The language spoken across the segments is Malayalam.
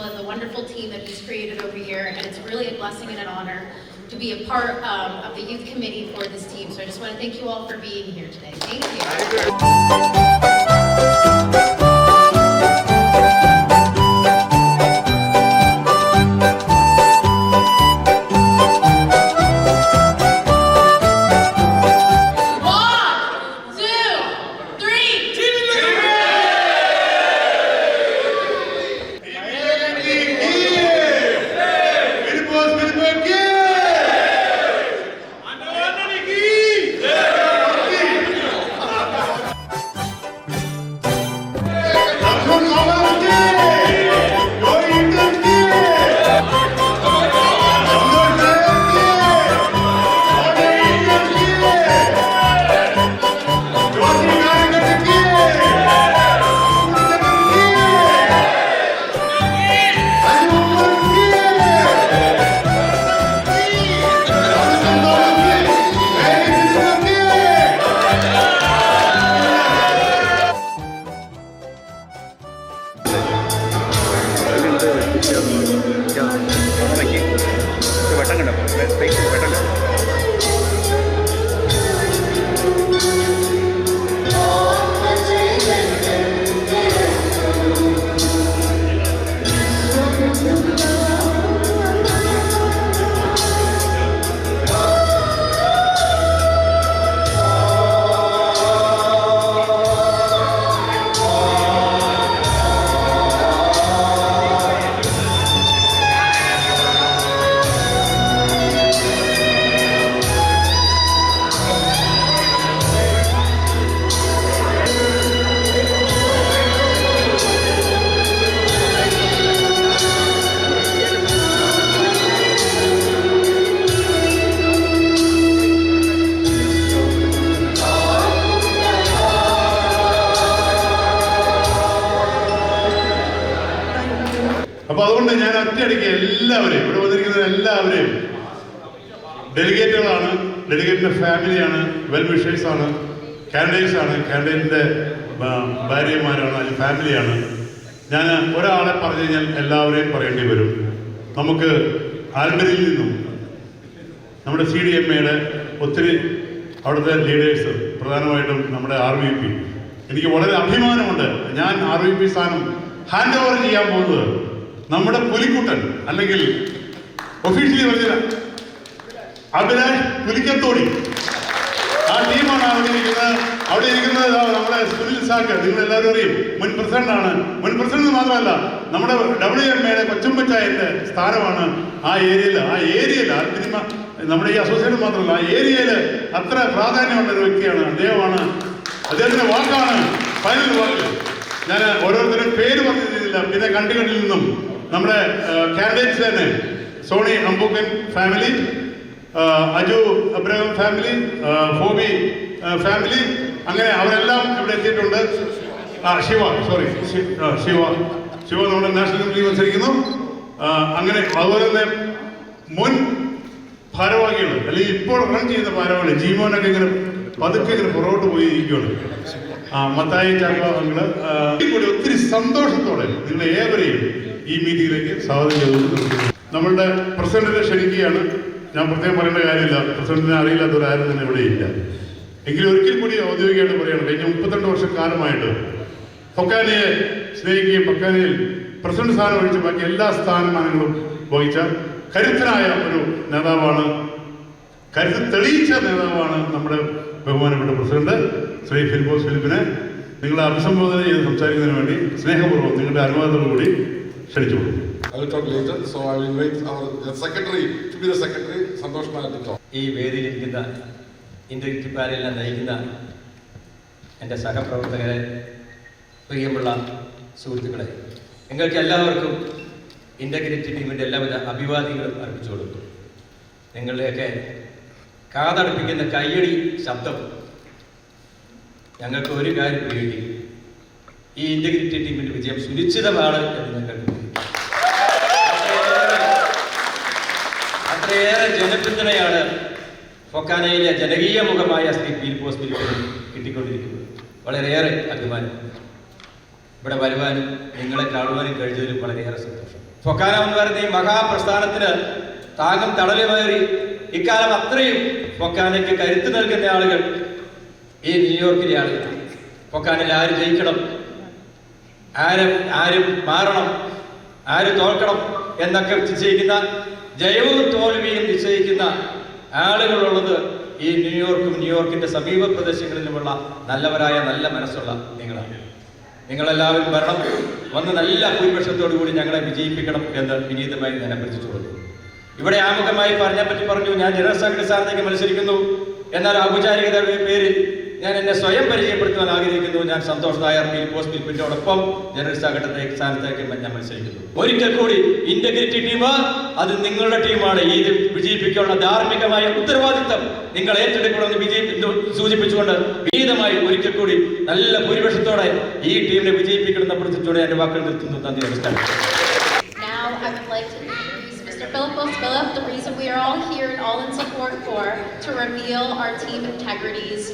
of the wonderful team that he's created over here, and it's really a blessing and an honor to be a part of the youth committee for this team. So I just want to thank you all for being here today. Thank you. അപ്പൊ അതുകൊണ്ട് ഞാൻ ഒറ്റയടിക്ക് എല്ലാവരെയും ഇവിടെ വന്നിരിക്കുന്ന എല്ലാവരെയും ഡെലിഗേറ്റുകളാണ്, ഡെലിഗേറ്റിന്റെ ഫാമിലിയാണ്, വെൽ വിഷേഴ്സ് ആണ്, കാൻഡിഡേറ്റ്സ് ആണ്, കാൻഡിഡേറ്റിന്റെ ഭാര്യമാരാണ്, അതിൽ ഫാമിലിയാണ്. ഞാൻ ഒരാളെ പറഞ്ഞു കഴിഞ്ഞാൽ എല്ലാവരെയും പറയേണ്ടി വരും. നമുക്ക് ആൽബനിയിൽ നിന്നും നമ്മുടെ CDMA-യുടെ ഒത്തിരി അവിടുത്തെ ലീഡേഴ്സ്, പ്രധാനമായിട്ടും നമ്മുടെ RVP, എനിക്ക് വളരെ അഭിമാനമുണ്ട്. ഞാൻ RVP സ്ഥാനം ഹാൻഡ് ഓവർ ചെയ്യാൻ പോകുന്നത് നമ്മുടെ പുലിക്കുട്ടൻ, അല്ലെങ്കിൽ ഒഫീഷ്യലി പറഞ്ഞ അഭിലാഷ് പുലിക്കത്തോടി, ആ ടീമാണ് അവിടെ ഇരിക്കുന്നത്. നമ്മുടെ സുനിൽ സാക്ക്, നിങ്ങൾ എല്ലാവരും അറിയും, മുൻ പ്രസിഡന്റാണ്. മുൻ പ്രസിഡന്റ് മാത്രമല്ല, നമ്മുടെ WMA-യുടെ കൊച്ചുമ്പച്ചായന്റെ സ്ഥാനമാണ് ആ ഏരിയയിൽ. നമ്മുടെ ഈ അസോസിയേഷൻ മാത്രമല്ല, ആ ഏരിയയിൽ അത്ര പ്രാധാന്യമുള്ള ഒരു വ്യക്തിയാണ് അദ്ദേഹമാണ്. അദ്ദേഹത്തിന്റെ വാക്കാണ് ഫൈനൽ വാക്ക്. ഞാൻ ഓരോരുത്തരും പേര് പറഞ്ഞിരുന്നില്ല. പിന്നെ കണ്ടുകണ്ടിൽ നിന്നും നമ്മുടെ കാൻഡിഡേറ്റ്സ് തന്നെ, Sony Ambookkan family, Aju Abraham family, Phoebe family, അങ്ങനെ അവരെല്ലാം ഇവിടെ എത്തിയിട്ടുണ്ട്. ശിവ നമ്മുടെ നാഷണൽ കമ്മിറ്റി മത്സരിക്കുന്നു. അങ്ങനെ അതുപോലെ തന്നെ മുൻ ഭാരവാഹികൾ, അല്ലെങ്കിൽ ഇപ്പോൾ റൺ ചെയ്യുന്ന ഭാരവാഹികൾ, ജീവനൊക്കെ ഇങ്ങനെ പതുക്കെ ഇങ്ങനെ പുറകോട്ട് പോയിരിക്കുകയാണ്. മത്തായി ചാക്കോങ്ങള് കൂടി ഒത്തിരി സന്തോഷത്തോടെ നിങ്ങളെ ഏവരെയും ഈ മീറ്റിംഗിലേക്ക് സ്വാഗതം ചെയ്തു. നമ്മളുടെ പ്രസിഡന്റിനെ ക്ഷണിക്കുകയാണ്. ഞാൻ പ്രത്യേകം പറയേണ്ട കാര്യമില്ല, പ്രസിഡന്റിനെ അറിയില്ലാത്തവരാരും തന്നെ ഇവിടെ ഇല്ല. എങ്കിലും ഒരിക്കൽ കൂടി ഔദ്യോഗികമായിട്ട് പറയുകയാണ്, കഴിഞ്ഞ 32 വർഷക്കാലമായിട്ട് ഫൊക്കാനയെ സ്നേഹിക്കുകയും ഫൊക്കാനയിൽ പ്രസിഡന്റ് സ്ഥാനം ഒഴിച്ച് ബാക്കി എല്ലാ സ്ഥാനമാനങ്ങളും വഹിച്ച കരുത്തനായ ഒരു നേതാവാണ്, കരുത്ത് തെളിയിച്ച നേതാവാണ് നമ്മുടെ ബഹുമാനപ്പെട്ട പ്രസിഡന്റ് ശ്രീ ഫിലിപ്പോസ് ഫിലിപ്പിനെ നിങ്ങളെ അഭിസംബോധന ചെയ്ത് സംസാരിക്കുന്നതിന് വേണ്ടി സ്നേഹപൂർവ്വം നിങ്ങളുടെ അനുവാദത്തോടുകൂടി ക്ഷണിച്ചു കൊടുക്കും. ഈ വേദിയിലിരിക്കുന്ന ഇന്റഗ്രിറ്റി പാനലിനെ നയിക്കുന്ന എൻ്റെ സഹപ്രവർത്തകരെ, പ്രിയമുള്ള സുഹൃത്തുക്കളെ, നിങ്ങൾക്ക് എല്ലാവർക്കും ഇന്റഗ്രിറ്റി ടീമിൻ്റെ എല്ലാവിധ അഭിവാദ്യങ്ങളും അർപ്പിച്ചു കൊടുക്കും. നിങ്ങളുടെയൊക്കെ കാതടപ്പിക്കുന്ന കയ്യടി ശബ്ദം ഞങ്ങൾക്ക് ഒരു കാര്യം പ്രയോഗിക്കും, ഈ ഇന്റഗ്രിറ്റി ടീമിൻ്റെ വിജയം സുനിശ്ചിതമാണ് എന്ന് ഞങ്ങൾക്ക് അത്രയേറെ ജനപിന്തുണയാണ് ഫൊക്കാനയിലെ ജനകീയ മുഖമായ ശ്രീ ഫിലിപ്പോസ് ഫിലിപ്പിന് കിട്ടിക്കൊണ്ടിരിക്കുന്നത്. വളരെയേറെ അഭിമാനം. ഇവിടെ വരുവാനും നിങ്ങളെ കാണുവാനും കഴിഞ്ഞതിലും വളരെയേറെ സന്തോഷം. ഫൊക്കാന എന്ന് പറയുന്ന ഈ മഹാപ്രസ്ഥാനത്തിന് താങ്ങും തണലുമേറി ഇക്കാലം അത്രയും ഫൊക്കാനയ്ക്ക് കരുത്ത് നൽകുന്ന ആളുകൾ ഈ ന്യൂയോർക്കിലെ ആളുകളാണ്. ഫൊക്കാനയിൽ ആര് ജയിക്കണം, ആരും മാറണം, ആര് തോൽക്കണം എന്നൊക്കെ നിശ്ചയിക്കുന്ന, ജയവും തോൽവിയും നിശ്ചയിക്കുന്ന ആളുകളുള്ളത് ഈ ന്യൂയോർക്കിന്റെ സമീപ പ്രദേശങ്ങളിലുമുള്ള നല്ലവരായ നല്ല മനസ്സുള്ള നിങ്ങളാണ്. നിങ്ങളെല്ലാവരും വരണം, വന്ന് നല്ല ഭൂരിപക്ഷത്തോടു കൂടി ഞങ്ങളെ വിജയിപ്പിക്കണം എന്ന് വിനീതമായി ഞാൻ അഭ്യർത്ഥിച്ചുകൊള്ളുന്നു. ഇവിടെ ആമുഖമായി പറഞ്ഞു ഞാൻ ജനറൽ സെക്രട്ടറി സ്ഥാനത്തേക്ക് മത്സരിക്കുന്നു. എന്നാൽ ഔപചാരികതയുടെ പേരിൽ ഞാൻ എന്നെ സ്വയം പരിചയപ്പെടുത്തുവാൻ ആഗ്രഹിക്കുന്നു. ഞാൻ സന്തോഷ് നായർ പോസ്റ്റ് പിൽപ്പിനോടൊപ്പം ജനറൽ സെക്രട്ടറി സ്ഥാനത്തേക്ക് ഞാൻ മത്സരിക്കുന്നു. ഒരിക്കൽ കൂടി ഇന്റഗ്രിറ്റി ടീം അത് നിങ്ങളുടെ ടീമാണ്. ഈ വിജയിപ്പിക്കാനുള്ള ധാർമ്മികമായ ഉത്തരവാദിത്തം നിങ്ങൾ ഏറ്റെടുക്കണമെന്ന് സൂചിപ്പിച്ചുകൊണ്ട് വിനീതമായി ഒരിക്കൽ കൂടി നല്ല ഭൂരിപക്ഷത്തോടെ ഈ ടീമിനെ വിജയിപ്പിക്കണമെന്ന് അഭ്യർത്ഥിച്ചോടെ എന്റെ വാക്കുകൾ നിർത്തുന്നു. നന്ദി, നമസ്കാരം. Now I would like to introduce Mr. Philippos Philip, the reason we are all here and all in support for, to reveal our Team Integrity's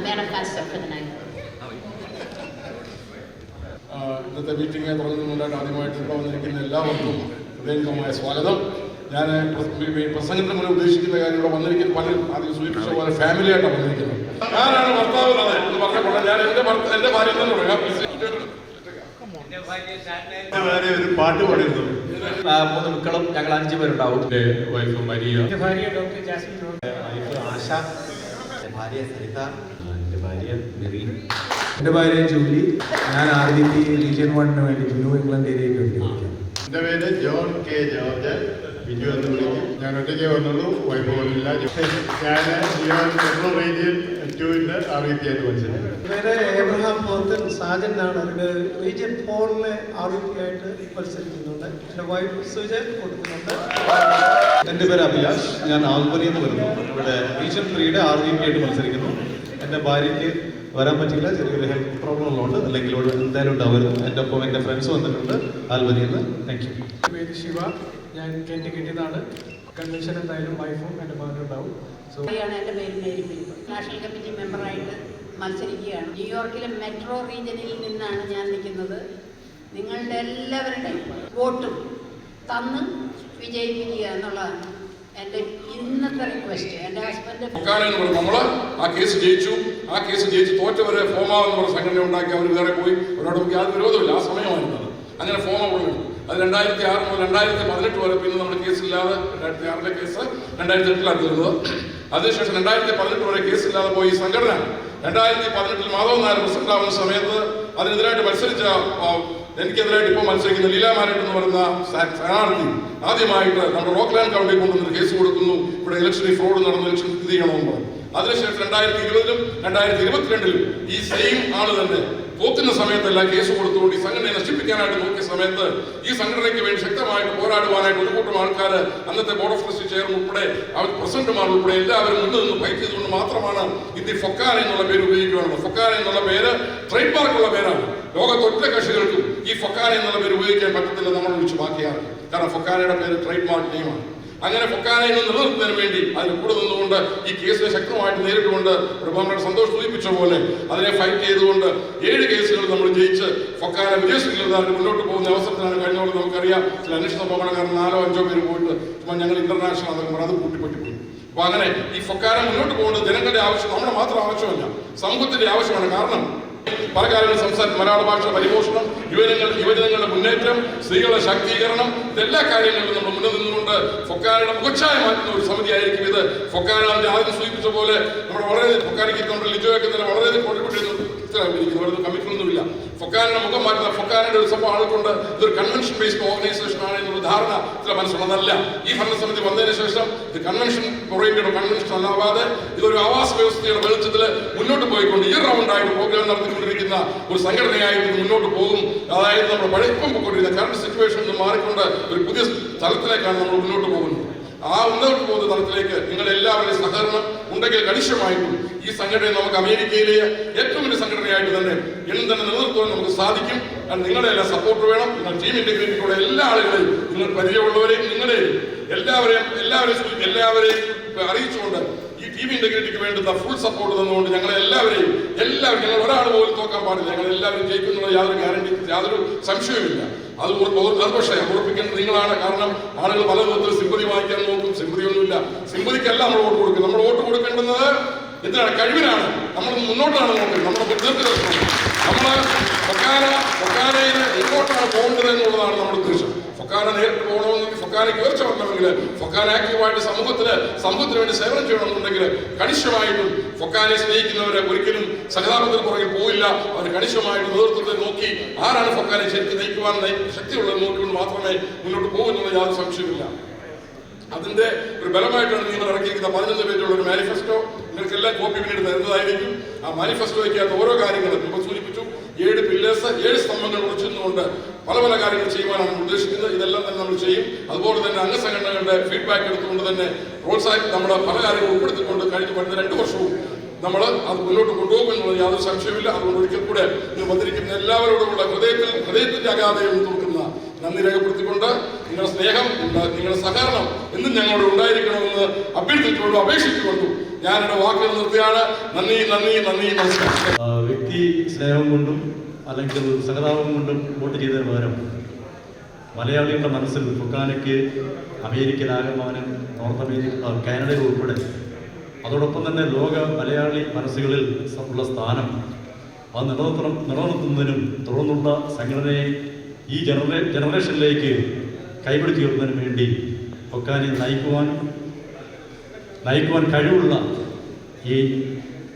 manifesto for the night. ഇന്നത്തെ മീറ്റിംഗ് തുടങ്ങുന്നതിനായിട്ട് ആദ്യമായിട്ട് ഇവിടെ വന്നിരിക്കുന്ന എല്ലാവർക്കും ഹൃദയംഗമായ സ്വാഗതം. ഞാൻ പ്രസംഗത്തിന് മുന്നേ ഉദ്ദേശിക്കുന്ന കാര്യം ഇവിടെ വന്നിരിക്കുന്ന പലരും ആദ്യം സൂചിപ്പിച്ച പോലെ ഫാമിലിയായിട്ടാണ് വന്നിരിക്കുന്നത്. ആരാണ് ഭർത്താവ് എന്ന് പറഞ്ഞപ്പോൾ ഞാൻ എൻ്റെ ഭാര്യ തന്നെ പറയാം. ഒരു പാട്ട് പാടിയിരുന്നു. 3 മക്കളും ഞങ്ങൾ 5 പേരുണ്ടാവും. എൻ്റെ വൈഫ് മരിയ, എൻ്റെ ഭാര്യ ഡോക്ടർ ജാസ്മിൻ, വൈഫ് ആശ, എൻ്റെ ഭാര്യ സരിത, എൻ്റെ ഭാര്യ മെറി, എൻ്റെ ഭാര്യ ജൂലി. ഞാൻ RDP റീജിയൻ 1 വേണ്ടി ന്യൂ ഇംഗ്ലണ്ട് ഏരിയയ്ക്ക് വേണ്ടി. എൻ്റെ പേര് ജോൺ കെ ജോർജ്, ബിജു എന്ന് വിളിക്കും. ഞാൻ ഒറ്റയ്ക്ക് വന്നുള്ളൂ, വൈഫ് വന്നില്ല. ഞാൻ റീജിയൻ 2 RVP ആയിട്ട് മത്സരിച്ചു. പേര് ഏബ്രഹാം പോത്തൻ സാജനാണ്. അവരുടെ റീജിയൻ 4 RVP ആയിട്ട് മത്സരിക്കുന്നുണ്ട്. എൻ്റെ വൈഫ് സുജൻ കൊടുക്കുന്നുണ്ട്. എൻ്റെ പേര് അഭിലാഷ്, ഞാൻ ആൽപ്പനിയിൽ നിന്ന് വരുന്നു. ഇവിടെ റീജിയൻ 3 RVP ആയിട്ട് മത്സരിക്കുന്നു. എൻ്റെ ഭാര്യയ്ക്ക് വരാൻ പറ്റില്ല, ചെറിയൊരു ഹെൽത്ത് പ്രോബ്ലം ഉള്ളതുകൊണ്ട്, അല്ലെങ്കിൽ ഇവിടെ എന്തായാലും ഉണ്ടാവുമായിരുന്നു. എൻ്റെ ഒപ്പം എൻ്റെ ഫ്രണ്ട്സ് വന്നിട്ടുണ്ട് ആൽബനിയിൽ നിന്ന്. Thank you. പേര് ശിവ, ഞാൻ കെൻറ്റ് കിട്ടിയതാണ്. കൺവെൻഷൻ എന്തായാലും വൈഫും എൻ്റെ മകനും ഉണ്ടാവും. എൻ്റെ പേര് മേരി ഫിലിപ്പ്, നാഷണൽ കമ്മിറ്റി മെമ്പറായിട്ട് മത്സരിക്കുകയാണ്. ന്യൂയോർക്കിലെ മെട്രോ റീജിയനിൽ നിന്നാണ് ഞാൻ നിൽക്കുന്നത്. നിങ്ങളുടെ എല്ലാവരുടെയും വോട്ടും തന്ന് വിജയിപ്പിക്കുക എന്നുള്ളതാണ് എൻ്റെ ഇന്നത്തെ റിക്വസ്റ്റ്. എൻ്റെ ഹസ്ബൻഡ് നമ്മൾ ആ കേസ് ജയിച്ച് തോറ്റവരെ ഫോമ എന്ന് പറഞ്ഞ സംഘടന ഉണ്ടാക്കി അവർ വേറെ പോയി. അവരോട് നമുക്ക് യാതൊരു വിരോധമില്ല. ആ സമയമായിരുന്നത് അങ്ങനെ ഫോമ കൊടുക്കും. അത് 2006 മുതൽ 2018 വരെ. പിന്നെ നമ്മൾ കേസില്ലാതെ 2006 കേസ് 2008 തീർന്നത്. അതിനുശേഷം 2018 വരെ കേസില്ലാതെ പോയി ഈ സംഘടന 2018 മാധവൻ നായർ പ്രസിഡന്റ് ആവുന്ന സമയത്ത് അതിനെതിരായിട്ട് മത്സരിച്ച എനിക്കെതിരായിട്ട് ഇപ്പോൾ മത്സരിക്കുന്ന ലീലാമാരായിട്ട് എന്ന് പറയുന്ന സ്ഥാനാർത്ഥി ആദ്യമായിട്ട് നമ്മുടെ റോക്ക്ലാൻഡ് കൗണ്ടിയിൽ കൊണ്ടുവന്നൊരു കേസ് കൊടുക്കുന്നു. ഇവിടെ ഇലക്ഷനിൽ ഫ്രോഡ് നടന്നു, ഇലക്ഷൻ ഇത് ചെയ്യണമെന്ന് പറഞ്ഞു. അതിനുശേഷം 2020 2022 ഈ സെയിം ആള് തന്നെ തോക്കുന്ന സമയത്തെല്ലാം കേസ് കൊടുത്തുകൊണ്ട് ഈ സംഘടനയെ നശിപ്പിക്കാനായിട്ട് നോക്കിയ സമയത്ത് ഈ സംഘടനയ്ക്ക് വേണ്ടി ശക്തമായിട്ട് പോരാടുവാനായിട്ട് ഒരു കൂട്ടം ആൾക്കാർ, അന്നത്തെ ബോർഡ് ഓഫ് ട്രസ്റ്റി ചെയർമാൻ ഉൾപ്പെടെ അവർ പ്രസിഡന്റുമാർ ഉൾപ്പെടെ എല്ലാവരും മുന്നിൽ നിന്ന് ഫൈറ്റ് ചെയ്തുകൊണ്ട് മാത്രമാണ് ഇത് ഫൊക്കാന എന്നുള്ള പേര് ഉപയോഗിക്കുകയാണുള്ളത്. ഫൊക്കാന എന്നുള്ള പേര് ട്രേഡ് മാർക്കുള്ള പേരാണ്. ലോകത്ത് ഒറ്റ കക്ഷികൾക്കും ഈ ഫൊക്കാന എന്നുള്ള പേര് ഉപയോഗിക്കാൻ പറ്റത്തില്ല നമ്മൾ ഒഴിച്ച് ബാക്കിയാണ്. കാരണം ഫൊക്കാനയുടെ പേര് ട്രേഡ് മാർക്ക് നെയിമാണ്. അങ്ങനെ ഫൊക്കാനയെ നിലനിർത്തുന്നതിന് വേണ്ടി അതിന് കൂടെ നിന്നുകൊണ്ട് ഈ കേസിനെ ശക്തമായിട്ട് നേരിട്ടുകൊണ്ട് നമ്മുടെ സന്തോഷ് സൂചിപ്പിച്ച പോലെ അതിനെ ഫൈറ്റ് ചെയ്തുകൊണ്ട് 7 കേസുകൾ നമ്മൾ ജയിച്ച് ഫൊക്കാന വിദേശങ്ങളിലായിട്ട് മുന്നോട്ട് പോകുന്ന അവസരത്തിലാണ് കഴിഞ്ഞോളം നമുക്കറിയാം. ചില അന്വേഷണ പോകണക്കാരൻ 4-5 പേര് പോയിട്ട് ചുമ്മാ ഞങ്ങൾ ഇന്റർനാഷണൽ അതൊക്കെ അത് കൂട്ടിപ്പറ്റിപ്പോയി. അപ്പൊ അങ്ങനെ ഈ ഫൊക്കാന മുന്നോട്ട് പോകുന്നത് ജനങ്ങളുടെ ആവശ്യം, നമ്മുടെ മാത്രം ആവശ്യമല്ല, സമൂഹത്തിന്റെ ആവശ്യമാണ്. കാരണം പല കാര്യങ്ങളും സംസാരിക്കും. മലയാള ഭാഷ പരിപോഷണം, യുവജനങ്ങളുടെ മുന്നേറ്റം, സ്ത്രീകളുടെ ശാക്തീകരണം, ഇതെല്ലാ കാര്യങ്ങളിലും നമ്മൾ മുന്നിൽ നിന്നുകൊണ്ട് ഫൊക്കാനയുടെ മുഖച്ഛായ മാറ്റുന്ന ഒരു സമിതിയായിരിക്കും ഇത്. ഫൊക്കാന ആദ്യം സൂചിപ്പിച്ച പോലെ നമ്മുടെ വളരെ ഫൊക്കാനയ്ക്ക് നമ്മുടെ ലിജോയൊക്കെ തന്നെ വളരെ കോൺട്രിബ്യൂട്ട് കമ്മിറ്റൊന്നുമില്ല. ഫൊക്കാനയുടെ മുഖം മാറ്റുന്ന ഫൊക്കാനയുടെ ഒരു സംഭവം ആൾക്കൊണ്ട് ഇതൊരു കൺവെൻഷൻ ബേസ്ഡ് ഓർഗനൈസേഷൻ ആണ് എന്നൊരു ധാരണ ചില മനസ്സിലുള്ളതല്ല. ഈ ഭരണസമിതി വന്നതിന് ശേഷം ഇത് കൺവെൻഷൻ ഓറിയന്റഡ് കൺവെൻഷൻ അല്ലാതെ ഇതൊരു ആവാസ വ്യവസ്ഥയുടെ വെളിച്ചത്തിൽ മുന്നോട്ട് പോയിക്കൊണ്ട് ഈ റൗണ്ടായിട്ട് പ്രോഗ്രാം നടത്തിക്കൊണ്ടിരിക്കുന്ന ഒരു സംഘടനയായിട്ട് മുന്നോട്ട് പോകും. അതായത് നമ്മുടെ പഴയപ്പം പോയിക്കൊണ്ടിരിക്കുന്ന കറണ്ട് സിറ്റുവേഷൻ മാറിക്കൊണ്ട് ഒരു പുതിയ തലത്തിലേക്കാണ് നമ്മൾ മുന്നോട്ട് പോകുന്നത്. ആ മുന്നോട്ട് പോകുന്ന തലത്തിലേക്ക് നിങ്ങളുടെ എല്ലാവരുടെയും സഹകരണം ഉണ്ടെങ്കിൽ കണിശമായിട്ടും ഈ സംഘടനയെ നമുക്ക് അമേരിക്കയിലെ ഏറ്റവും വലിയ സംഘടനയായിട്ട് തന്നെ എന്നും തന്നെ നിലനിർത്തുവാൻ നമുക്ക് സാധിക്കും. നിങ്ങളുടെ എല്ലാം സപ്പോർട്ട് വേണം. നിങ്ങൾ ടീം ഇന്റഗ്രിറ്റിയുടെ എല്ലാ ആളുകളെയും, നിങ്ങൾ പരിചയമുള്ളവരെയും നിങ്ങളെയും എല്ലാവരെയും അറിയിച്ചുകൊണ്ട് ഈ ടീം ഇന്റഗ്രിറ്റിക്ക് വേണ്ടുന്ന ഫുൾ സപ്പോർട്ട് തന്നുകൊണ്ട് ഞങ്ങൾ ഞങ്ങൾ ഒരാൾ പോലും തോക്കാൻ പാടില്ല. ഞങ്ങൾ എല്ലാവരും ജയിക്കുന്നുള്ള യാതൊരു ഗ്യാരണ്ടി, യാതൊരു സംശയവുമില്ല. അത് പക്ഷേ ഉറപ്പിക്കേണ്ടത് നിങ്ങളാണ്. കാരണം ആളുകൾ പല വിധത്തിൽ സിമ്പതി വാങ്ങിക്കാൻ നോക്കും. സിമ്പതിയൊന്നുമില്ല. സിമ്പതിക്കല്ല നമ്മൾ വോട്ട് കൊടുക്കുന്നത്. നമ്മൾ വോട്ട് കൊടുക്കേണ്ടുന്നത് എന്തിനാണ്? കഴിവിനാണ്. നമ്മൾ മുന്നോട്ടാണ് നോക്കുന്നത്. നമ്മുടെ ദീർഘദർശനം. നമ്മൾ ഫൊക്കാനയിൽ എങ്ങോട്ടാണ് പോകേണ്ടത് എന്നുള്ളതാണ് നമ്മുടെ ഉദ്ദേശം. ഫൊക്കാന നേരിട്ട് പോകണമെങ്കിൽ, ഫൊക്കാനയ്ക്ക് ഉയർച്ച വരണമെങ്കിൽ, ഫൊക്കാന ആക്റ്റീവായിട്ട് സമൂഹത്തിന് വേണ്ടി സേവനം ചെയ്യണമെന്നുണ്ടെങ്കിൽ കണിശമായിട്ടും ഫൊക്കാനെ സ്നേഹിക്കുന്നവരെ ഒരിക്കലും സഹതാപത്തിന് പുറകെ പോയില്ല. അവർ കണിശമായിട്ട് നേതൃത്വത്തെ നോക്കി ആരാണ് ഫൊക്കാനെ ശരിക്കും നയിക്കുവാൻ ശക്തിയുള്ളത് നോക്കിക്കൊണ്ട് മാത്രമേ മുന്നോട്ട് പോകുന്നുള്ള യാതൊരു സംശയമില്ല. അതിന്റെ ഒരു ബലമായിട്ടാണ് നിങ്ങൾ ഇറക്കിയിരിക്കുന്ന 15 പേജുള്ള ഒരു മാനിഫെസ്റ്റോ. നിങ്ങൾക്കെല്ലാം കോപ്പി പിന്നീട് തരുന്നതായിരിക്കും. ആ മാനിഫെസ്റ്റോയ്ക്കകത്ത് ഓരോ കാര്യങ്ങളും ഇപ്പോൾ സൂചിപ്പിച്ചു. 7 പില്ലേഴ്സ്, 7 സ്തംഭങ്ങൾ ഉറച്ചുകൊണ്ട് പല കാര്യങ്ങൾ ചെയ്യുവാനാണ് ഉദ്ദേശിക്കുന്നത്. ഇതെല്ലാം തന്നെ നമ്മൾ ചെയ്യും. അതുപോലെ തന്നെ അംഗസംഘടനകളുടെ ഫീഡ്ബാക്ക് എടുത്തുകൊണ്ട് തന്നെ നമ്മുടെ പല കാര്യങ്ങളും ഉൾപ്പെടുത്തിക്കൊണ്ട് കഴിഞ്ഞ 2 വർഷവും നമ്മൾ അത് മുന്നോട്ട് കൊണ്ടുപോകുമെന്നുള്ള യാതൊരു സംശയമില്ല. അതുകൊണ്ട് ഒരിക്കൽ കൂടെ ഇത് വന്നിരിക്കുന്ന എല്ലാവരോടുമുള്ള ഹൃദയത്തിന്റെ അഗാധയും തുറക്കുന്ന നന്ദി രേഖപ്പെടുത്തിക്കൊണ്ട് നിങ്ങളുടെ സ്നേഹം, നിങ്ങളുടെ സഹകരണം എന്നും ഞങ്ങളോട് ഉണ്ടായിരിക്കണമെന്ന് അഭ്യർത്ഥിച്ചുകൊണ്ടും അപേക്ഷിച്ചുകൊണ്ടും ഞാൻ എൻ്റെ വാക്കുകൾ നിർത്തിയാണ്. നന്ദി, നമസ്കാരം. വ്യക്തി സ്നേഹം കൊണ്ടും അല്ലെങ്കിൽ സഹതാപം കൊണ്ടും വോട്ട് ചെയ്തതിന് പകരം മലയാളികളുടെ മനസ്സിൽ ഫൊക്കാനയ്ക്ക് അമേരിക്കയിലാകമാനം, നോർത്ത് അമേരിക്ക, കാനഡയിൽ ഉൾപ്പെടെ, അതോടൊപ്പം തന്നെ ലോക മലയാളി മനസ്സുകളിൽ ഉള്ള സ്ഥാനം അത് നിലനിർത്തുന്നതിനും തുടർന്നുള്ള സംഘടനയെ ഈ ജനറേഷനിലേക്ക് കൈപിടിച്ചുയർത്തുന്നതിനും വേണ്ടി ഫൊക്കാനെ നയിക്കുവാൻ കഴിവുള്ള ഈ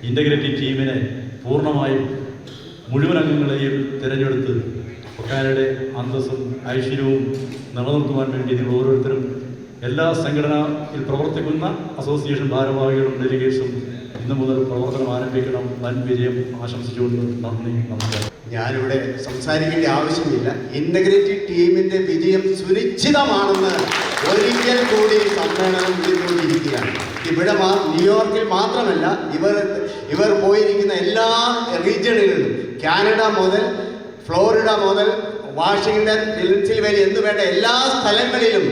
ഇൻ്റഗ്രേറ്റീവ് ടീമിനെ പൂർണ്ണമായും മുഴുവൻ അംഗങ്ങളെയും തിരഞ്ഞെടുത്ത് ഫൊക്കാനയുടെ അന്തസ്സും ഐശ്വര്യവും നിലനിർത്തുവാൻ വേണ്ടി നിങ്ങൾ ഓരോരുത്തരും എല്ലാ സംഘടനയിൽ പ്രവർത്തിക്കുന്ന അസോസിയേഷൻ ഭാരവാഹികളും ഡെലിഗേറ്റ്സും ഇന്നു മുതൽ പ്രവർത്തനം ആരംഭിക്കണം. വൻ വിജയം ആശംസിച്ചുകൊണ്ട് നന്ദി, നമസ്കാരം. ഞാനിവിടെ സംസാരിക്കേണ്ട ആവശ്യമില്ല. ഇന്റഗ്രേറ്റീവ് ടീമിന്റെ വിജയം സുനിശ്ചിതമാണെന്ന് ഒരിക്കൽ കൂടി സമ്മേളനം വിളിച്ചുകൊണ്ടിരിക്കുകയാണ്. ഇവിടെ ന്യൂയോർക്കിൽ മാത്രമല്ല, ഇവർ പോയിരിക്കുന്ന എല്ലാ റീജിയനുകളിലും, കാനഡ മുതൽ ഫ്ലോറിഡ മുതൽ വാഷിങ്ടൺ, പെൻസിൽവേനിയ എന്ന് വേണ്ട എല്ലാ സ്ഥലങ്ങളിലും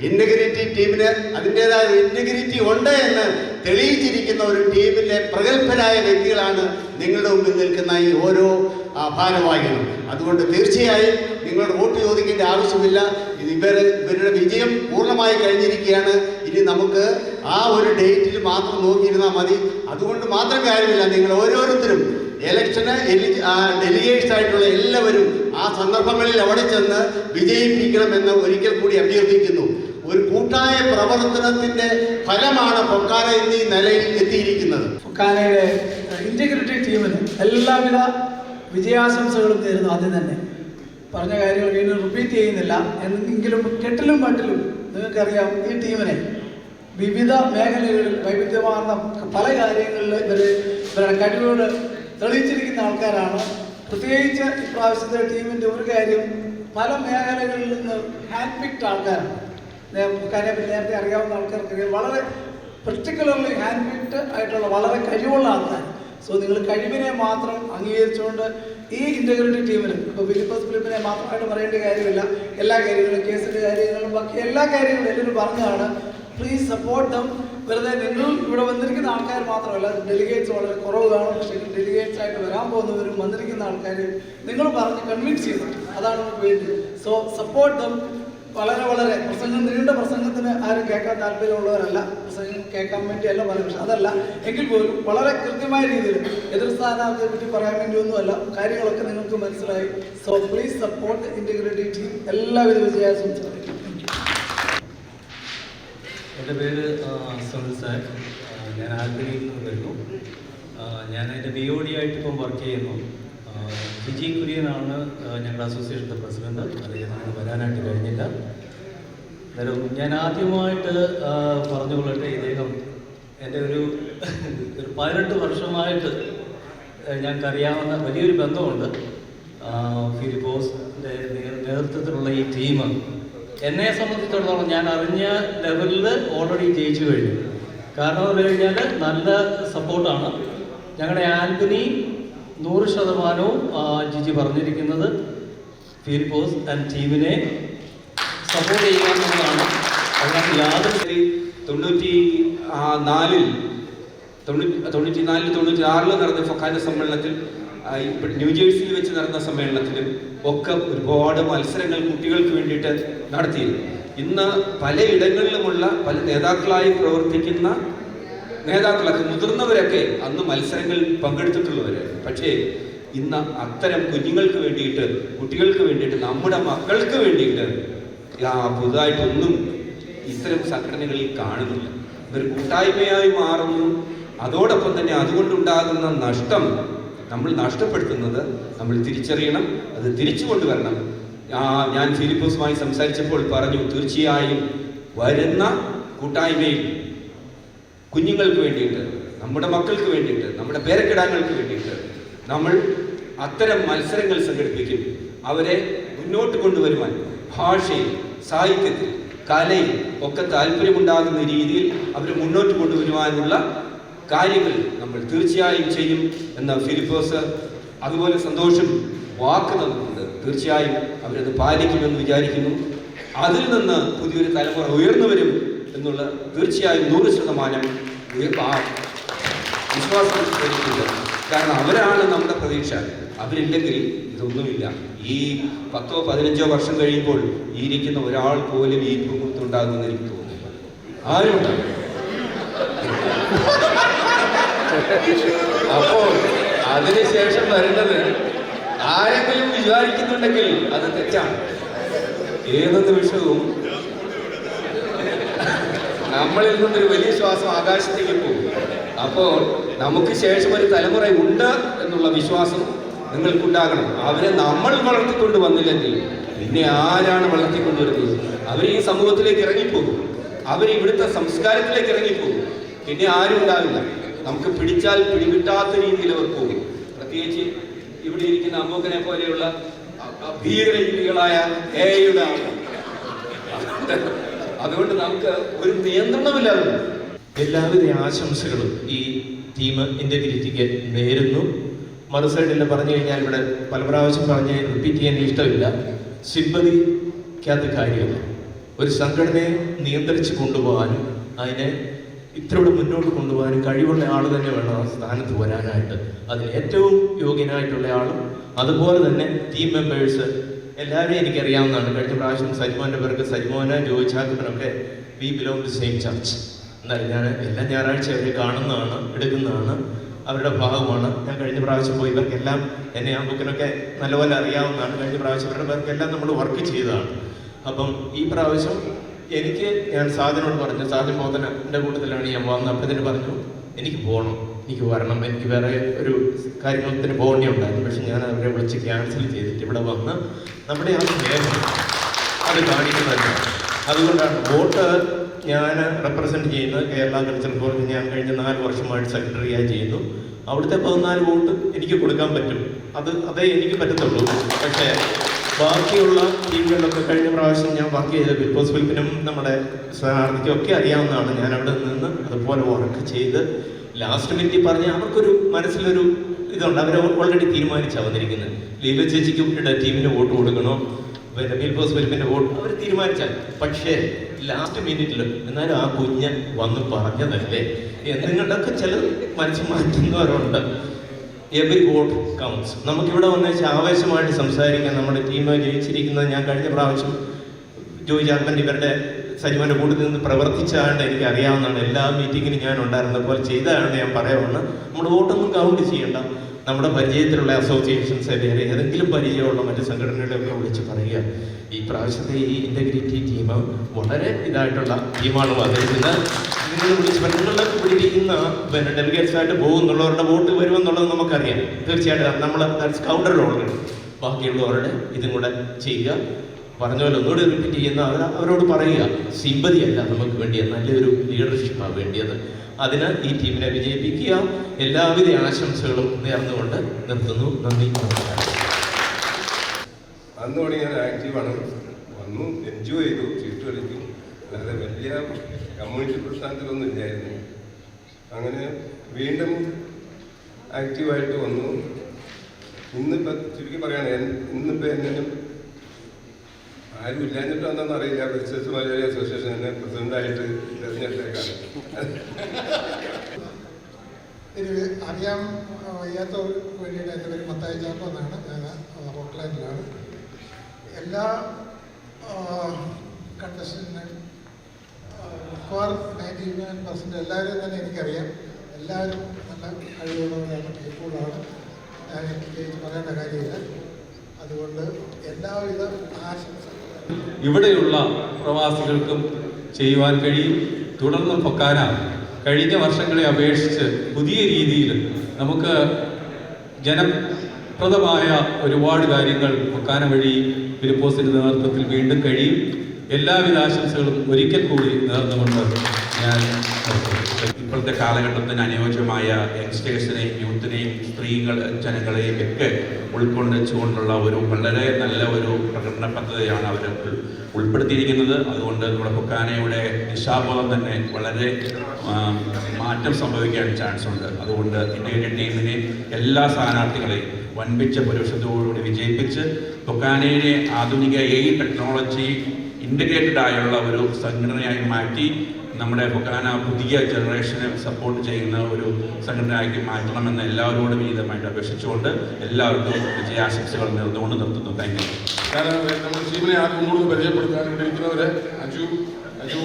ഇന്റഗ്രിറ്റി ടീമിന് അതിൻ്റെതായ ഇന്റഗ്രിറ്റി ഉണ്ട് എന്ന് തെളിയിച്ചിരിക്കുന്ന ഒരു ടീമിലെ പ്രഗത്ഭരായ വ്യക്തികളാണ് നിങ്ങളുടെ മുമ്പിൽ നിൽക്കുന്ന ഈ ഓരോ ഭാരവാഹികളും. അതുകൊണ്ട് തീർച്ചയായും നിങ്ങളുടെ വോട്ട് ചോദിക്കേണ്ട ആവശ്യമില്ല. ഇവരുടെ വിജയം പൂർണ്ണമായി കഴിഞ്ഞിരിക്കുകയാണ്. ഇനി നമുക്ക് ആ ഒരു ഡേറ്റിൽ മാത്രം നോക്കിയിരുന്നാൽ മതി. അതുകൊണ്ട് മാത്രം കാര്യമില്ല, നിങ്ങൾ ഓരോരുത്തരും ഇലക്ഷന് ഡെലിഗേറ്റ്സ് ആയിട്ടുള്ള എല്ലാവരും ആ സന്ദർഭങ്ങളിൽ അവിടെ ചെന്ന് വിജയിപ്പിക്കണമെന്ന് ഒരിക്കൽ കൂടി അഭ്യർത്ഥിക്കുന്നു. ഒരു കൂട്ടായ പ്രവർത്തനത്തിന്റെ ഫലമാണ് ഫൊക്കാന എന്നീ നിലയിൽ എത്തിയിരിക്കുന്നത്. ഫൊക്കാനയുടെ ഇന്റഗ്രിറ്റി ടീമിന് എല്ലാവിധ വിജയാശംസകളും നേരുന്നു. ആദ്യം തന്നെ പറഞ്ഞ കാര്യങ്ങൾ വീണ്ടും റിപ്പീറ്റ് ചെയ്യുന്നില്ല. എങ്കിലും കെട്ടിലും മട്ടിലും നിങ്ങൾക്കറിയാം, ഈ ടീമിനെ വിവിധ മേഖലകളിൽ വൈവിധ്യമാർന്ന പല കാര്യങ്ങളിൽ ഇവരുടെ കഴിവുകൾ തെളിയിച്ചിരിക്കുന്ന ആൾക്കാരാണ്. പ്രത്യേകിച്ച് ഇപ്രാവശ്യത്തെ ടീമിൻ്റെ ഒരു കാര്യം, പല മേഖലകളിൽ നിന്ന് ഹാൻഡ് പിക്ഡ് ആൾക്കാരാണ്. ഫൊക്കാനെ നേരത്തെ അറിയാവുന്ന ആൾക്കാർക്കറിയാം, വളരെ പെർട്ടിക്കുലർലി ഹാൻഡ് പിക്ഡ് ആയിട്ടുള്ള വളരെ കഴിവുള്ള ആൾക്കാർ. സോ നിങ്ങൾ കഴിവിനെ മാത്രം അംഗീകരിച്ചുകൊണ്ട് ഈ ഇന്റഗ്രിറ്റി ടീമിന്, ഇപ്പോൾ ഫിലിപ്പിനെ മാത്രമായിട്ട് പറയേണ്ട കാര്യമില്ല, എല്ലാ കാര്യങ്ങളും, കേസിൻ്റെ കാര്യങ്ങളും, ബാക്കി എല്ലാ കാര്യങ്ങളും എല്ലാവരും പറഞ്ഞതാണ്. Please support them. വെറുതെ നിങ്ങൾ ഇവിടെ വന്നിരിക്കുന്ന ആൾക്കാർ മാത്രമല്ല, ഡെലിഗേറ്റ്സ് വളരെ കുറവ് കാണും. പക്ഷേ ഡെലിഗേറ്റ്സ് ആയിട്ട് വരാൻ പോകുന്നവരും വന്നിരിക്കുന്ന ആൾക്കാർ നിങ്ങൾ പറഞ്ഞ് കൺവിൻസ് ചെയ്തു, അതാണ് നമുക്ക് വേണ്ടി. So support them. വളരെ നീണ്ട പ്രസംഗത്തിന് ആരും കേൾക്കാൻ താല്പര്യമുള്ളവരല്ല, പ്രസംഗം കേൾക്കാൻ വേണ്ടിയല്ല പറയുന്നത്. പക്ഷെ അതല്ല എങ്കിൽ പോലും വളരെ കൃത്യമായ രീതിയിൽ എതിർ സ്ഥാനാർത്ഥിയെ പറ്റി പറയാൻ വേണ്ടിയൊന്നുമല്ല, കാര്യങ്ങളൊക്കെ നിങ്ങൾക്ക് മനസ്സിലായി. So please support integrity team. എല്ലാവിധ വിജയാശംസകളും. എൻ്റെ പേര് സുനിൽ സാർ. ഞാൻ ആൽബനിയിൽ നിന്ന് വരുന്നു. ഞാൻ എൻ്റെ BOD ആയിട്ട് ഇപ്പം വർക്ക് ചെയ്യുന്നു. ജിജി കുര്യനാണ് ഞങ്ങളുടെ അസോസിയേഷൻ്റെ പ്രസിഡന്റ്. അദ്ദേഹത്തിന് വരാനായിട്ട് കഴിഞ്ഞില്ല. അന്നേരം ഞാൻ ആദ്യമായിട്ട് പറഞ്ഞുകൊള്ളട്ടെ, ഇദ്ദേഹം എൻ്റെ ഒരു 18 വർഷമായിട്ട് ഞങ്ങൾക്കറിയാവുന്ന വലിയൊരു ബന്ധമുണ്ട്. ഫിലിപ്പോസിൻ്റെ നേതൃത്വത്തിലുള്ള ഈ ടീം എന്നെ സംബന്ധിച്ചിടത്തോളം ഞാൻ അറിഞ്ഞ ലെവലിൽ ഓൾറെഡി ജയിച്ചു കഴിഞ്ഞു. കാരണം എന്ന് കഴിഞ്ഞാൽ നല്ല സപ്പോർട്ടാണ്. ഞങ്ങളുടെ ആൽബനി 100% ജിജി പറഞ്ഞിരിക്കുന്നത് ഫിലിപ്പോസ് ആൻഡ് ടീമിനെ സപ്പോർട്ട് ചെയ്യുക എന്നുള്ളതാണ്. അതിനകത്ത് യാതൊരു 94 94 96 നടന്ന ഫൊക്കാന സമ്മേളനത്തിൽ, ന്യൂജേഴ്സിയിൽ വെച്ച് നടന്ന സമ്മേളനത്തിലും ഒക്കെ ഒരുപാട് മത്സരങ്ങൾ കുട്ടികൾക്ക് വേണ്ടിയിട്ട് നടത്തിയിരുന്നു. ഇന്ന് പലയിടങ്ങളിലുമുള്ള പല നേതാക്കളായി പ്രവർത്തിക്കുന്ന നേതാക്കളൊക്കെ, മുതിർന്നവരൊക്കെ അന്ന് മത്സരങ്ങളിൽ പങ്കെടുത്തിട്ടുള്ളവരാണ്. പക്ഷേ ഇന്ന് അത്തരം കുഞ്ഞുങ്ങൾക്ക് വേണ്ടിയിട്ട്, കുട്ടികൾക്ക് വേണ്ടിയിട്ട്, നമ്മുടെ മക്കൾക്ക് വേണ്ടിയിട്ട് പുതുതായിട്ടൊന്നും ഇത്തരം സംഘടനകളിൽ കാണുന്നില്ല. ഇതൊരു കൂട്ടായ്മയായി മാറുന്നു. അതോടൊപ്പം തന്നെ അതുകൊണ്ടുണ്ടാകുന്ന നഷ്ടം നമ്മൾ നഷ്ടപ്പെടുത്തുന്നത് നമ്മൾ തിരിച്ചറിയണം, അത് തിരിച്ചു കൊണ്ടുവരണം. ഞാൻ ഫിലിപ്പോസുമായി സംസാരിച്ചപ്പോൾ പറഞ്ഞു, തീർച്ചയായും വരുന്ന കൂട്ടായ്മയിൽ കുഞ്ഞുങ്ങൾക്ക് വേണ്ടിയിട്ട്, നമ്മുടെ മക്കൾക്ക് വേണ്ടിയിട്ട്, നമ്മുടെ പേരക്കിടാങ്ങൾക്ക് വേണ്ടിയിട്ട് നമ്മൾ അത്തരം മത്സരങ്ങൾ സംഘടിപ്പിക്കും. അവരെ മുന്നോട്ട് കൊണ്ടുവരുവാൻ ഭാഷയിൽ, സാഹിത്യത്തിൽ, കലയിൽ ഒക്കെ താല്പര്യമുണ്ടാകുന്ന രീതിയിൽ അവരെ മുന്നോട്ട് കൊണ്ടുവരുവാനുള്ള കാര്യങ്ങൾ നമ്മൾ തീർച്ചയായും ചെയ്യും എന്ന ഫിലിപ്പോസ് അതുപോലെ സന്തോഷം വാക്ക് തന്നിട്ടുണ്ട്. തീർച്ചയായും അവരത് പാലിക്കുമെന്ന് വിചാരിക്കുന്നു. അതിൽ നിന്ന് പുതിയൊരു തലമുറ ഉയർന്നു വരും എന്നുള്ള തീർച്ചയായും 100% വിശ്വാസം എടുക്കുന്നത്. കാരണം അവരാണ് നമ്മുടെ പ്രതീക്ഷ. അവരില്ലെങ്കിൽ ഇതൊന്നുമില്ല. ഈ 10 15 വർഷം കഴിയുമ്പോൾ ഈ ഇരിക്കുന്ന ഒരാൾ പോലും ഈ ഭൂമുഖത്തുണ്ടാകുമെന്ന് എനിക്ക് തോന്നുന്നില്ല. ആരുമുണ്ടാകും. അപ്പോൾ അതിനുശേഷം വരുന്നത് ആരെങ്കിലും വിചാരിക്കുന്നുണ്ടെങ്കിൽ അത് തെറ്റാണ്. ഏത് നിമിഷവും നമ്മളിൽ നിന്നൊരു വലിയ ശ്വാസം ആകാശത്തേക്ക് പോകും. അപ്പോൾ നമുക്ക് ശേഷം ഒരു തലമുറ ഉണ്ട് എന്നുള്ള വിശ്വാസം നിങ്ങൾക്കുണ്ടാകണം. അവരെ നമ്മൾ വളർത്തിക്കൊണ്ട് വന്നില്ലെങ്കിൽ പിന്നെ ആരാണ് വളർത്തിക്കൊണ്ടുവരുന്നത്? അവർ ഈ സമൂഹത്തിലേക്ക് ഇറങ്ങിപ്പോകും, അവർ ഇവിടുത്തെ സംസ്കാരത്തിലേക്ക് ഇറങ്ങിപ്പോകും. പിന്നെ ആരും ഉണ്ടാവില്ല. നമുക്ക് പിടിച്ചാൽ പിടികിട്ടാത്ത രീതിയിൽ അവർ പോകും. പ്രത്യേകിച്ച് ഇവിടെ ഇരിക്കുന്ന അമ്മൂക്കനെ പോലെയുള്ള ഭീകരജീവികളായ AI-യുടെ ആളുകൾ. അതുകൊണ്ട് നമുക്ക് ഒരു നിയന്ത്രണമില്ലാതെ. എല്ലാവിധ ആശംസകളും ഈ ടീം ഇന്റഗ്രിറ്റിക്ക് നേരുന്നു. മറുസൈഡിൽ പറഞ്ഞു കഴിഞ്ഞാൽ, ഇവിടെ പല പ്രാവശ്യം പറഞ്ഞ് റിപ്പീറ്റ് ചെയ്യാൻ ഇഷ്ടമില്ല, സിമ്പതിക്കകത്ത് കാര്യമല്ല. ഒരു സംഘടനയെ നിയന്ത്രിച്ച് കൊണ്ടുപോകാനും അതിനെ ഇത്രയോടെ മുന്നോട്ട് കൊണ്ടുപോകാനും കഴിവുള്ള ആൾ തന്നെ വേണം ആ സ്ഥാനത്ത് വരാനായിട്ട്. അതിൽ ഏറ്റവും യോഗ്യനായിട്ടുള്ള ആളും അതുപോലെ തന്നെ ടീം മെമ്പേഴ്സ് എല്ലാവരെയും എനിക്കറിയാവുന്നതാണ്. കഴിഞ്ഞ പ്രാവശ്യം സജിമോൻ്റെ പേർക്ക്, സജിമോനെ, ജോയിച്ചാക്കനൊക്കെ we belong to same church. എന്നാലും ഞാൻ എല്ലാ ഞായറാഴ്ച അവരെ കാണുന്നതാണ്, എടുക്കുന്നതാണ്, അവരുടെ ഭാഗമാണ്. ഞാൻ കഴിഞ്ഞ പ്രാവശ്യം പോയി ഇവർക്കെല്ലാം എന്നെ ആ ബുക്കിനൊക്കെ നല്ലപോലെ അറിയാവുന്നതാണ്. കഴിഞ്ഞ പ്രാവശ്യം അവരുടെ പേർക്കെല്ലാം നമ്മൾ വർക്ക് ചെയ്തതാണ്. അപ്പം ഈ പ്രാവശ്യം ഞാൻ സാധനോട് പറഞ്ഞു, സാധന മോദനൻ്റെ കൂട്ടത്തിലാണ് ഞാൻ വന്നത്. അപ്പോഴത്തേന് പറഞ്ഞു, എനിക്ക് പോകണം, എനിക്ക് വരണം, എനിക്ക് വേറെ ഒരു കാര്യത്തിന് പോകേണ്ടിയുണ്ടായിരുന്നു. പക്ഷെ ഞാൻ അവരെ വിളിച്ച് ക്യാൻസൽ ചെയ്തിട്ട് ഇവിടെ വന്ന് നമ്മുടെ ആ സ്നേഹം അത് കാണിക്കുന്നതല്ല. അതുകൊണ്ടാണ് വോട്ട് ഞാൻ റെപ്രസെൻറ്റ് ചെയ്യുന്നത് കേരള കൾച്ചറൽ ഫോറം. ഞാൻ കഴിഞ്ഞ 4 വർഷമായിട്ട് സെക്രട്ടറിയായി ചെയ്യുന്നു. അവിടുത്തെ 14 വോട്ട് എനിക്ക് കൊടുക്കാൻ പറ്റും, അതേ എനിക്ക് പറ്റത്തുള്ളൂ. പക്ഷേ ബാക്കിയുള്ള ടീമുകളിലൊക്കെ കഴിഞ്ഞ പ്രാവശ്യം ഞാൻ വർക്ക് ചെയ്ത ഫിലിപ്പോസ് ഫിലിപ്പിനും നമ്മുടെ സ്ഥാനാർത്ഥിക്കും ഒക്കെ അറിയാവുന്നതാണ്. ഞാൻ അവിടെ നിന്ന് അതുപോലെ വർക്ക് ചെയ്ത് ലാസ്റ്റ് മിനിറ്റ് പറഞ്ഞ് അവർക്കൊരു മനസ്സിലൊരു ഇതുണ്ട്. അവർ ഓൾറെഡി തീരുമാനിച്ചാണ് വന്നിരിക്കുന്നത്. ലീല ചേച്ചിക്കും ടീമിന് വോട്ട് കൊടുക്കണോ, പിന്നെ ഫിലിപ്പോസ് ഫിലിപ്പിൻ്റെ വോട്ട് അവർ തീരുമാനിച്ചാൽ. പക്ഷേ ലാസ്റ്റ് മിനിറ്റിൽ എന്നാലും ആ കുഞ്ഞ് വന്ന് പറഞ്ഞതല്ലേ, നിങ്ങളുടെയൊക്കെ ചില മനസ്സ് മാറ്റുന്നവരുണ്ട്. Every vote counts. നമുക്കിവിടെ വന്നേച്ച് ആവേശമായിട്ട് സംസാരിക്കാൻ നമ്മുടെ ടീം ജയിച്ചിരിക്കുന്നത്. ഞാൻ കഴിഞ്ഞ പ്രാവശ്യം ജോയി ജാർപ്പൻ ഇവരുടെ സജിമോൻ്റെ കൂട്ടത്തിൽ നിന്ന് പ്രവർത്തിച്ചാണ്ട് എനിക്ക് അറിയാവുന്നതാണ്. എല്ലാ മീറ്റിങ്ങിനും ഞാൻ ഉണ്ടായിരുന്ന പോലെ ചെയ്തതാണ് ഞാൻ പറയുവാണ്. നമ്മുടെ വോട്ടൊന്നും കൗണ്ട് ചെയ്യണ്ട. നമ്മുടെ പരിചയത്തിലുള്ള അസോസിയേഷൻസ് വേറെ ഏതെങ്കിലും പരിചയമുള്ള മറ്റ് സംഘടനകളെയൊക്കെ വിളിച്ച് പറയുക, ഈ പ്രാവശ്യത്തെ ഈ ഇന്റഗ്രിറ്റി ടീം വളരെ ഇതായിട്ടുള്ള ടീമാണ് വന്നിരിക്കുന്നത്. നിങ്ങൾ വിളിച്ച് നിങ്ങളുടെ ഇവിടെ ഇരിക്കുന്ന പിന്നെ ഡെലിഗേറ്റ്സായിട്ട് പോകുന്നുള്ളവരുടെ വോട്ട് വരുമെന്നുള്ളത് നമുക്കറിയാം. തീർച്ചയായിട്ടും നമ്മൾ കൗണ്ടർ ഓൾറെഡി ബാക്കിയുള്ളവരുടെ ഇതും കൂടെ ചെയ്യുക. പറഞ്ഞ പോലെ ഒന്നുകൂടി റിപ്പീറ്റ് ചെയ്യുന്ന അവരോട് പറയുക, സിമ്പതിയല്ല നമുക്ക് വേണ്ടിയത്, നല്ലൊരു ലീഡർഷിപ്പാണ് വേണ്ടിയത്. അതിന് ഈ ടീമിനെ വിജയിപ്പിക്കുക. എല്ലാവിധ ആശംസകളും നേർന്നുകൊണ്ട് നിർത്തുന്നു. നന്ദി, നമസ്കാരം. അന്ന് തുടങ്ങി ഞാൻ ആക്റ്റീവാണ്. വന്നു, എൻജോയ് ചെയ്തു, ചീട്ട് കളിച്ചു. അല്ലാതെ വലിയ കമ്മ്യൂണിറ്റി പ്രസ്ഥാനത്തിലൊന്നും ഇല്ലായിരുന്നു. അങ്ങനെ വീണ്ടും ആക്റ്റീവായിട്ട് വന്നു. ഇന്നിപ്പോൾ ചുരുക്കി പറയുകയാണ്, ഇന്നിപ്പോൾ എന്തെങ്കിലും ആരും ഇല്ലാഞ്ഞിട്ടോ എന്താണെന്ന് അറിയില്ല, ബിസിനസ് മലയാളി അസോസിയേഷൻ എന്നെ പ്രസിഡന്റായിട്ട് തിരഞ്ഞെടുത്തേക്കാണ്. ഇനി അറിയാൻ വയ്യാത്തവർക്ക് വേണ്ടിയിട്ട് എൻ്റെ പേര് മത്തായി ചാക്കോ എന്നാണ്. ഞാൻ ഹോട്ട്ലൈനിലാണ്. എല്ലാ കണ്ടസ്റ്റൻറ്റിനും മിക്കവാറും 99% എല്ലാവരെയും തന്നെ എനിക്കറിയാം. എല്ലാവരും നല്ല കഴിവുള്ളവരാണ്, കേൾപ്പുള്ളതാണ്. ഞാൻ പ്രത്യേകിച്ച് പറയേണ്ട കാര്യമില്ല. അതുകൊണ്ട് എല്ലാവിധ ആശംസകളും ഇവിടെയുള്ള പ്രവാസികൾക്കും ചെയ്യുവാൻ കഴിയും. തുടർന്ന് ഫൊക്കാന കഴിഞ്ഞ വർഷങ്ങളെ അപേക്ഷിച്ച് പുതിയ രീതിയിൽ നമുക്ക് ജനപ്രദമായ ഒരുപാട് കാര്യങ്ങൾ ഫൊക്കാന വഴി ഫിലിപ്പോസിന്റെ നേതൃത്വത്തിൽ വീണ്ടും കഴിയും. എല്ലാവിധ ആശംസകളും ഒരിക്കൽ കൂടി നേർന്നുകൊണ്ട് ഞാൻ ഇപ്പോഴത്തെ കാലഘട്ടത്തിന് അനുയോജ്യമായ യങ്സ്റ്റേഴ്സിനെയും യൂത്തിനെയും ജനങ്ങളെയും ഒക്കെ ഉൾക്കൊള്ളിച്ചുകൊണ്ടുള്ള ഒരു വളരെ നല്ല ഒരു പ്രകടന പദ്ധതിയാണ് അവർ ഉൾപ്പെടുത്തിയിരിക്കുന്നത്. അതുകൊണ്ട് നമ്മുടെ ഫൊക്കാനയുടെ ദിശാബോധം തന്നെ വളരെ മാറ്റം സംഭവിക്കാൻ ചാൻസ് ഉണ്ട്. അതുകൊണ്ട് ഇന്ത്യയുടെ ടീമിനെ എല്ലാ സ്ഥാനാർത്ഥികളെയും വൻപിച്ച പുരുഷത്തോടുകൂടി വിജയിപ്പിച്ച് ഫൊക്കാനയെ ആധുനിക ടെക്നോളജി ഇൻ്റഗ്രേറ്റഡ് ആയുള്ള ഒരു സംഘടനയായി മാറ്റി നമ്മുടെ ഫൊക്കാന പുതിയ ജനറേഷനെ സപ്പോർട്ട് ചെയ്യുന്ന ഒരു സംഘടനയാക്കി മാറ്റണമെന്ന് എല്ലാവരോടും വിനീതമായിട്ട് അപേക്ഷിച്ചുകൊണ്ട് എല്ലാവർക്കും വിജയാശംസകൾ നേർന്നുകൊണ്ട് നിർത്തുന്നു. Thank you. നമ്മുടെ ടീമിനെ ആദ്യം ഒന്നുകൂടി പരിചയപ്പെടുത്താൻ വേണ്ടിയിരിക്കുന്നവര് Aju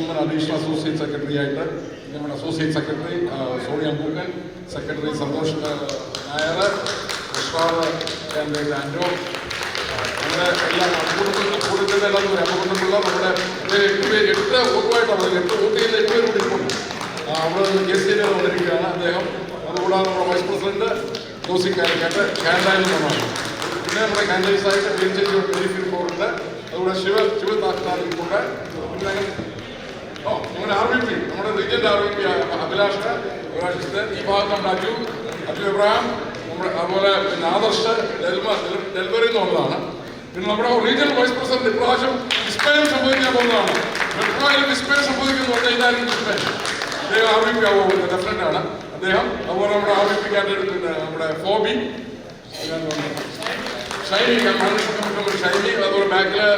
Oommen additional associate secretary ആയിട്ട്, നമ്മുടെ associate secretary Sonia Pookkan, secretary Santhosh Nair, candidate ആൻഡോ, നമ്മുടെ എല്ലാം കൂട്ടത്തിൻ്റെ എല്ലാം അപ്പുകൊണ്ടുള്ള നമ്മുടെ 8 വോട്ടുമായിട്ടാണ് 8 വോട്ട് ചെയ്യുന്ന 8 പേര് കൂടി ഇരിപ്പുണ്ട്. അവിടെ KCA വന്നിരിക്കുകയാണ് അദ്ദേഹം. അതുകൂടാതെ നമ്മുടെ വൈസ് പ്രസിഡന്റ് ജോസി കാലിക്കറ്റ് കാനഡയിൽ നിന്നാണ്. പിന്നെ നമ്മുടെ കാൻഡിഡേറ്റ്സ് ആയിട്ട് ഉണ്ട്. അതുകൂടെ ശിവദാസ്താരിപ്പുണ്ട്. പിന്നെ നമ്മുടെ RVP, നമ്മുടെ റീജിയൻ്റെ RVP അഭിലാഷ്, ഈ ഭാഗത്ത് നമ്മുടെ അജു ഇബ്രാഹിം, അതുപോലെ പിന്നെ ആദർശ് ഡെൽബറി എന്നുള്ളതാണ്. പിന്നെ നമ്മുടെ റീജിയണൽ വൈസ് പ്രസിഡന്റ് ഇപ്രാവശ്യം ഡിസ്പെയർ സംഭവിക്കാൻ പോകുന്നതാണ്. മെട്രോയിൽ ഡിസ്പെയർ സംഭവിക്കുന്നു പറഞ്ഞാൽ ഇതായിരിക്കും ഡിസ്പെയർ. അദ്ദേഹം RVP ആവുന്നത് ഡെഫിനറ്റ് ആണ് അദ്ദേഹം. അതുപോലെ നമ്മുടെ RVP കാൻഡിഡേറ്റ് നമ്മുടെ ഫോബി, ഷൈനി, ഷൈനി, അതുപോലെ ബാക്കില്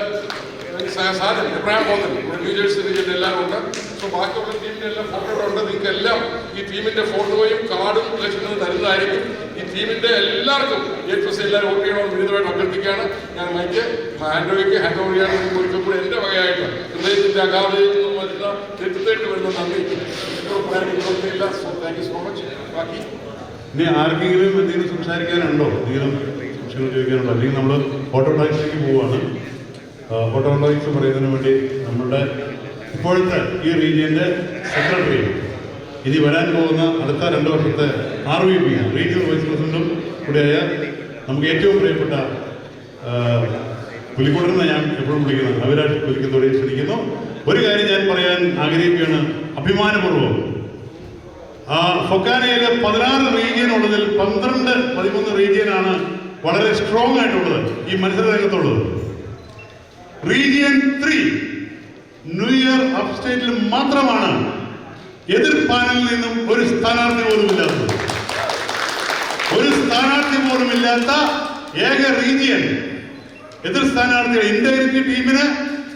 സാധനം ഇബ്രാഹിം പോകൻ, ന്യൂജേഴ്സി റീജിയൻ്റെ എല്ലാവരും ഉണ്ട്. സോ ബാക്കിയുള്ള ടീമിൻ്റെ എല്ലാം ഫോട്ടോ ഉണ്ട്. നിങ്ങൾക്ക് എല്ലാം ഈ ടീമിൻ്റെ ഫോട്ടോയും കാർഡും ഇലക്ഷനും തരുന്നതായിരിക്കും. ഈ ടീമിൻ്റെ എല്ലാവർക്കും എല്ലാവരും വോട്ട് ചെയ്യണമെന്ന് വിനീതമായിട്ട് അഭ്യർത്ഥിക്കുകയാണ്. ഞാൻ മൈക്ക് ഹാൻഡ് ഓവർ ചെയ്യാൻ ഒരിക്കൽ കൂടി എൻ്റെ വകയായിട്ട് ഹൃദയത്തിൻ്റെ അഗാധയിൽ നിന്നും വരുന്ന തെറ്റിത്തേട്ട് വരുന്ന നന്ദി പറയാനില്ല. So thank you so much. ബാക്കി ഇനി ആർക്കെങ്കിലും എന്തെങ്കിലും സംസാരിക്കാനുണ്ടോ? എന്തെങ്കിലും സംശയങ്ങൾ ചോദിക്കാനുണ്ടോ? അല്ലെങ്കിൽ നമ്മൾ ഓട്ടോടാക്സിലേക്ക് പോവുകയാണ്. ഓട്ടോടാക്സ് പറയുന്നതിന് വേണ്ടി നമ്മളുടെ ഇപ്പോഴത്തെ ഈ റീജിയൻ്റെ സെക്രട്ടറി, ഇനി വരാൻ പോകുന്ന അടുത്ത 2 വർഷത്തെ RVP റീജിയണൽ വൈസ് പ്രസിഡന്റും കൂടെയായ നമുക്ക് ഏറ്റവും പ്രിയപ്പെട്ട പുലിക്കോടെന്ന് ഞാൻ എപ്പോഴും വിളിക്കുന്നത് അഭിലാഷ് പുലിക്കത്തോടെ ക്ഷണിക്കുന്നു. ഒരു കാര്യം ഞാൻ പറയാൻ ആഗ്രഹിക്കുകയാണ് അഭിമാനപൂർവ്വം. ഫൊക്കാനയിലെ 16 റീജിയൻ ഉള്ളതിൽ 13 റീജിയനാണ് വളരെ സ്ട്രോങ് ആയിട്ടുള്ളത് ഈ മത്സര രംഗത്തുള്ളത്. റീജിയൻ 3 ന്യൂ ഇയർ അപ്സ്റ്റേറ്റിൽ മാത്രമാണ് എതിർ പാനലിൽ നിന്നും ഒരു സ്ഥാനാർത്ഥി പോലും ഇല്ലാത്തത്. ഒരു സ്ഥാനാർത്ഥി പോലും ഇല്ലാത്ത ഏക റീജിയൻ, എതിർ സ്ഥാനാർത്ഥികൾ ഇന്റഗ്രിറ്റി ടീമിന്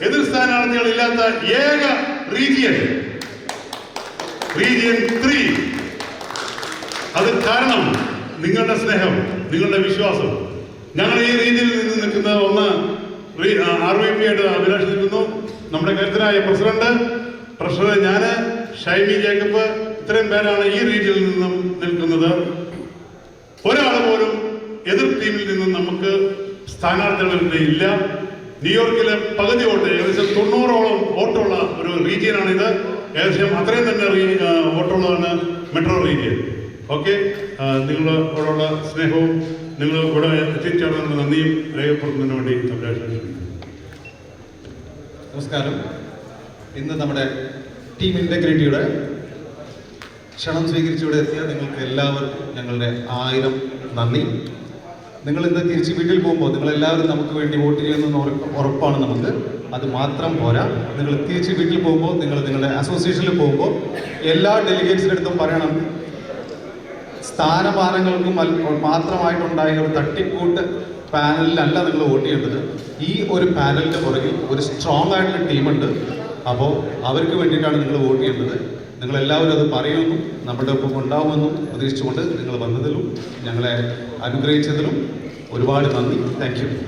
എതിർ സ്ഥാനാർത്ഥികൾ ഇല്ലാത്ത ഏക റീജിയൻ 3. അത് കാരണം നിങ്ങളുടെ സ്നേഹം, നിങ്ങളുടെ വിശ്വാസം. ഞങ്ങൾ ഈ റീജിയനിൽ നിന്ന് നിൽക്കുന്ന ഒന്ന് RVP ആയിട്ട് അഭിലാഷ് നിൽക്കുന്നു, നമ്മുടെ കരുത്തനായ പ്രസിഡന്റ്, ട്രഷറർ ഞാൻ, ഷൈനി ജേക്കബ്, ഇത്രയും പേരാണ് ഈ റീജിയനിൽ നിന്നും നിൽക്കുന്നത്. ഒരാൾ പോലും എതിർ ടീമിൽ നിന്നും നമുക്ക് സ്ഥാനാർത്ഥികൾ ഇല്ല. ന്യൂയോർക്കിലെ പകുതി വോട്ട്, ഏകദേശം 90ഓളം വോട്ടുള്ള ഒരു റീജിയനാണിത്. ഏകദേശം അത്രയും തന്നെ വോട്ടുള്ളതാണ് മെട്രോ റീജിയൻ. ഓക്കെ, നിങ്ങളോടുള്ള സ്നേഹവും നിങ്ങൾ ഇവിടെ എത്തിച്ചേർന്നതിന് നന്ദിയും രേഖപ്പെടുത്തുന്നതിന് വേണ്ടി അഭിലാഷം. നമസ്കാരം. ഇന്ന് നമ്മുടെ ടീം ഇൻ്റഗ്രിറ്റിയുടെ ക്ഷണം സ്വീകരിച്ചിവിടെ എത്തിയ നിങ്ങൾക്ക് എല്ലാവർക്കും ഞങ്ങളുടെ 1000 നന്ദി. നിങ്ങൾ ഇന്ന് തിരിച്ച് വീട്ടിൽ പോകുമ്പോൾ നിങ്ങളെല്ലാവരും നമുക്ക് വേണ്ടി വോട്ട് ചെയ്യുമെന്ന് ഉറപ്പാണ് നമുക്ക്. അത് മാത്രം പോരാ, നിങ്ങൾ തിരിച്ച് വീട്ടിൽ പോകുമ്പോൾ നിങ്ങളുടെ അസോസിയേഷനിൽ പോകുമ്പോൾ എല്ലാ ഡെലിഗേറ്റ്സിൻ്റെ അടുത്തും പറയണം, സ്ഥാനമാനങ്ങൾക്കും മാത്രമായിട്ടുണ്ടായ ഒരു തട്ടിക്കൂട്ട് പാനലിലല്ല നിങ്ങൾ വോട്ട് ചെയ്യേണ്ടത്. ഈ ഒരു പാനലിൻ്റെ പുറകിൽ ഒരു സ്ട്രോങ് ആയിട്ടുള്ള ടീമുണ്ട്. അപ്പോൾ അവർക്ക് വേണ്ടിയിട്ടാണ് നിങ്ങൾ വോട്ട് ചെയ്യേണ്ടത്. നിങ്ങളെല്ലാവരും അത് പറയുമെന്നും നമ്മുടെ ഒപ്പം ഉണ്ടാവുമെന്നും പ്രതീക്ഷിച്ചുകൊണ്ട് നിങ്ങൾ വന്നതിലും ഞങ്ങളെ അനുഗ്രഹിച്ചതിലും ഒരുപാട് നന്ദി. Thank you.